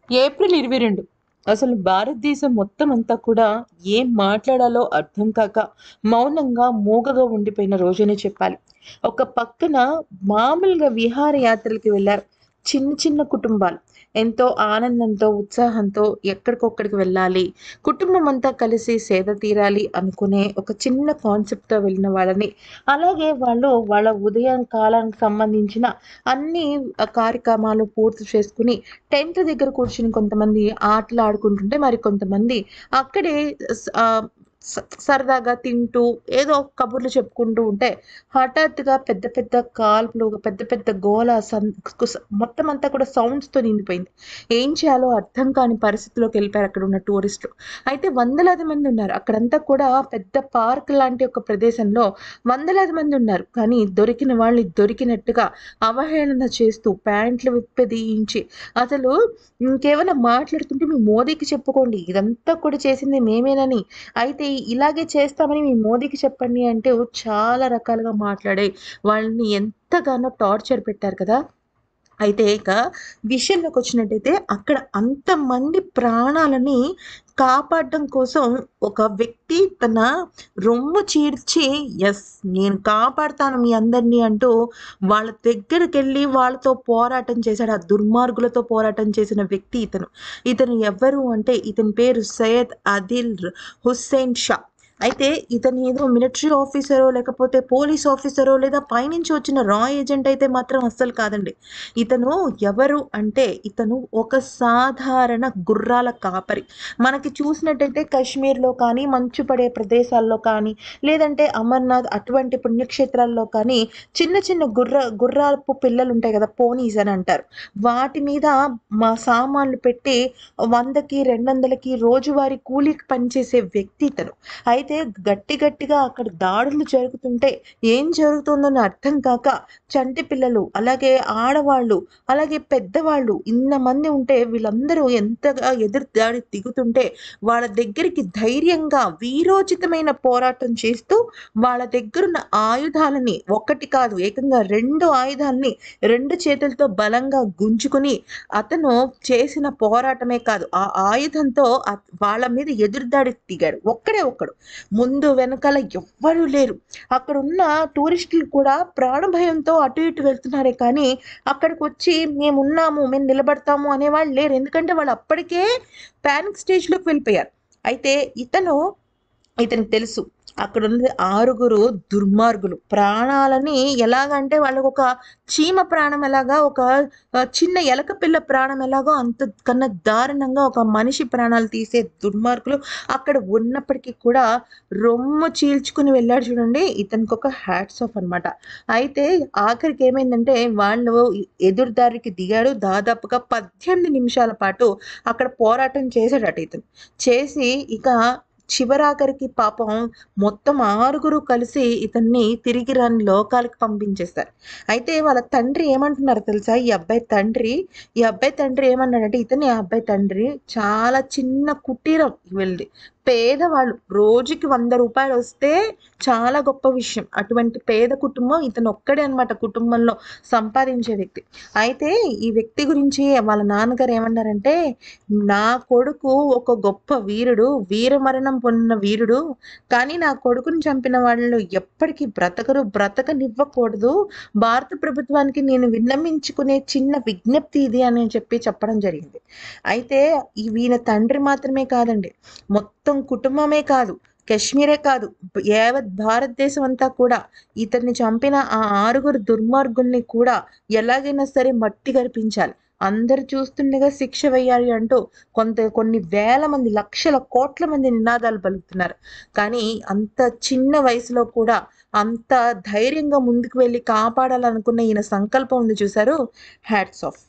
April 22 అసలు భారతదేశం మొత్తం అంతా కూడా ఏం మాట్లాడాలో అర్థం కాక మౌనంగా, మూగగా ఉండిపోయిన రోజనే చెప్పాలి. ఒక పక్కన మామూలుగా విహారయాత్రలకి వెళ్లారు. చిన్న చిన్న కుటుంబాలు. ఎంతో ఆనందంతో, ఉత్సాహంతో ఎక్కడికొక్కడికి వెళ్ళాలి. కుటుంబం అంతా కలిసి సేద తీరాలి అనుకునే ఒక చిన్న కాన్సెప్ట్‌తో వెళ్ళిన వాళ్ళని, అలాగే వాళ్ళు వాళ్ళ ఉదయం కాలానికి సంబంధించిన అన్ని కార్యక్రమాలు పూర్తి చేసుకొని టెంట్ దగ్గర కూర్చొని కొంతమంది ఆటలు ఆడుకుంటుంటే, మరి కొంతమంది అక్కడే స్ ఆహ్, సరదాగా తింటూ ఏదో కబుర్లు చెప్పుకుంటూ ఉంటే, హఠాత్తుగా పెద్ద పెద్ద కాల్పులు, పెద్ద పెద్ద గోల మొత్తం అంతా కూడా సౌండ్స్‌తో నిండిపోయింది. ఏం చేయాలో అర్థం కాని పరిస్థితిలోకెళ్ళిపోయారు అక్కడున్న టూరిస్టులు. అయితే వందలాది మంది ఉన్నారు. అక్కడంతా కూడా పెద్ద పార్క్ లాంటి ఒక ప్రదేశంలో వందలాది మంది ఉన్నారు. కానీ దొరికిన వాళ్ళు దొరికినట్టుగా అవహేళన చేస్తూ ప్యాంట్లు విప్పదీయించి అసలు ఇంకేమైనా మాట్లాడుతుంటే మీ మోదీకి చెప్పుకోండి. ఇదంతా కూడా చేసింది మేమేనని. అయితే ఇలాగే చేస్తామని మీ మోదీకి చెప్పండి అంటూ చాలా రకాలుగా మాట్లాడి వాళ్ళని ఎంతగానో టార్చర్ పెట్టారు కదా! అయితే ఇక విషయంలోకొచ్చినట్టయితే అక్కడ అంతమంది ప్రాణాలని కాపాడడం కోసం ఒక వ్యక్తి తన రొమ్ము చీల్చి యెస్! నేను కాపాడతాను మీ అందరిని అంటూ వాళ్ళ దగ్గరికెళ్ళి వాళ్ళతో పోరాటం చేశాడు. ఆ దుర్మార్గులతో పోరాటం చేసిన వ్యక్తి ఇతను. ఇతను ఎవరు అంటే ఇతని పేరు సయ్యద్ ఆదిల్ హుస్సేన్ షా. అయితే ఇతను ఏదో మిలిటరీ ఆఫీసరో లేకపోతే పోలీస్ ఆఫీసరో లేదా పైనుంచి వచ్చిన రా ఏజెంట్ అయితే మాత్రం అస్సలు కాదండి. ఇతను ఎవరు అంటే ఇతను ఒక సాధారణ గుర్రాల కాపరి. మనకి చూసినట్టయితే కాశ్మీర్‌లో కానీ, మంచు పడే ప్రదేశాల్లో కానీ, లేదంటే అమర్నాథ్ అటువంటి పుణ్యక్షేత్రాల్లో కానీ చిన్న చిన్న గుర్రాలపు పిల్లలుంటాయి గదా! పోనీస్ అని అంటారు. వాటి మీద సామాన్లు పెట్టి 100కి, 200కి రోజువారీ కూలీకి పనిచేసే వ్యక్తి ఇతను. అయితే గట్టిగా అక్కడ దాడులు జరుగుతుంటే ఏం జరుగుతుందని అర్థం కాక చంటి పిల్లలు, అలాగే ఆడవాళ్ళు, అలాగే పెద్దవాళ్ళు ఇంతమంది ఉంటే వీళ్ళందరూ ఎంతగా ఎదురు దాడికి దిగుతుంటే వాళ్ళ దగ్గరికి ధైర్యంగా వీరోచితమైన పోరాటం చేస్తూ వాళ్ళ దగ్గరున్న ఆయుధాలని ఒకటి కాదు ఏకంగా 2 ఆయుధాల్ని 2 చేతులతో బలంగా గుంజుకొని అతను చేసిన పోరాటమే కాదు ఆ ఆయుధంతో వాళ్ళ మీద ఎదురు దాడికి దిగాడు. ఒక్కడే ఒక్కడు. ముందు వెనకాల ఎవ్వరూ లేరు. అక్కడున్న టూరిస్టులు కూడా ప్రాణభయంతో అటు ఇటు వెళ్తున్నారే కానీ, అక్కడికొచ్చి మేమున్నాము, మేము నిలబడతాము అనేవాళ్ళు లేరు. ఎందుకంటే వాళ్ళు అప్పటికే పానిక్ స్టేజ్‌లోకి వెళ్ళిపోయారు. అయితే ఇతనికి తెలుసు. అక్కడున్నది 6గురు దుర్మార్గులు. ప్రాణాలని ఎలాగంటే వాళ్ళకొక చీమ ప్రాణం ఎలాగా, ఒక చిన్న ఎలక పిల్ల ప్రాణం ఎలాగో అంతకన్నా దారుణంగా ఒక మనిషి ప్రాణాలు తీసే దుర్మార్గులు అక్కడ ఉన్నప్పటికీ కూడా రొమ్ము చీల్చుకొని వెళ్ళాడు చూడండి. ఇతనికొక హ్యాట్స్ ఆఫ్ అనమాట. అయితే ఆఖరికి ఏమైందంటే వాళ్ళు ఎదురుదారికి దిగాడు. దాదాపుగా 18 నిమిషాల పాటు అక్కడ పోరాటం చేసాడట ఇతను. చేసి ఇక చివరాఖరికి పాపం మొత్తం 6గురు కలిసి ఇతన్ని తిరిగి రాని లోకాలకు పంపించేస్తారు. అయితే వాళ్ళ తండ్రి ఏమంటున్నారో తెలుసా? ఈ అబ్బాయి తండ్రి ఏమన్నాడంటే ఇతనే ఆ అబ్బాయి తండ్రి చాలా చిన్న కుటీరం వీళ్ళది. పేదవాళ్ళు. రోజుకి రూ. 100 వస్తే చాలా గొప్ప విషయం. అటువంటి పేద కుటుంబం ఇతనొక్కడే అన్నమాట కుటుంబంలో సంపాదించే వ్యక్తి. అయితే ఈ వ్యక్తి గురించి వాళ్ళ నాన్నగారు ఏమన్నారంటే, "నా కొడుకు ఒక గొప్ప వీరుడు. వీరమరణం పొందిన వీరుడు. కానీ నా కొడుకుని చంపిన వాళ్ళు ఎప్పటికి బ్రతకరు. బ్రతకనివ్వకూడదు. భారత ప్రభుత్వానికి నేను విన్నవించుకునే చిన్న విజ్ఞప్తి ఇది" అని చెప్పడం జరిగింది. అయితే వీళ్ళ తండ్రి మాత్రమే కాదండి. మొత్తం కుటుంబమే కాదు, కాశ్మీరే కాదు, యావత్ భారతదేశం అంతా కూడా ఇతన్ని చంపిన ఆ 6గురు దుర్మార్గుల్ని కూడా ఎలాగైనా సరే మట్టి కరిపించాలి. అందరూ చూస్తుండగా శిక్ష వేయాలి అంటూ కొన్ని వేల మంది, లక్షల కోట్ల మంది నినాదాలు పలుకుతున్నారు. కానీ అంత చిన్న వయసులో కూడా అంత ధైర్యంగా ముందుకు వెళ్లి కాపాడాలనుకున్న ఈయన సంకల్పం ఉంది చూసారు. Hats off.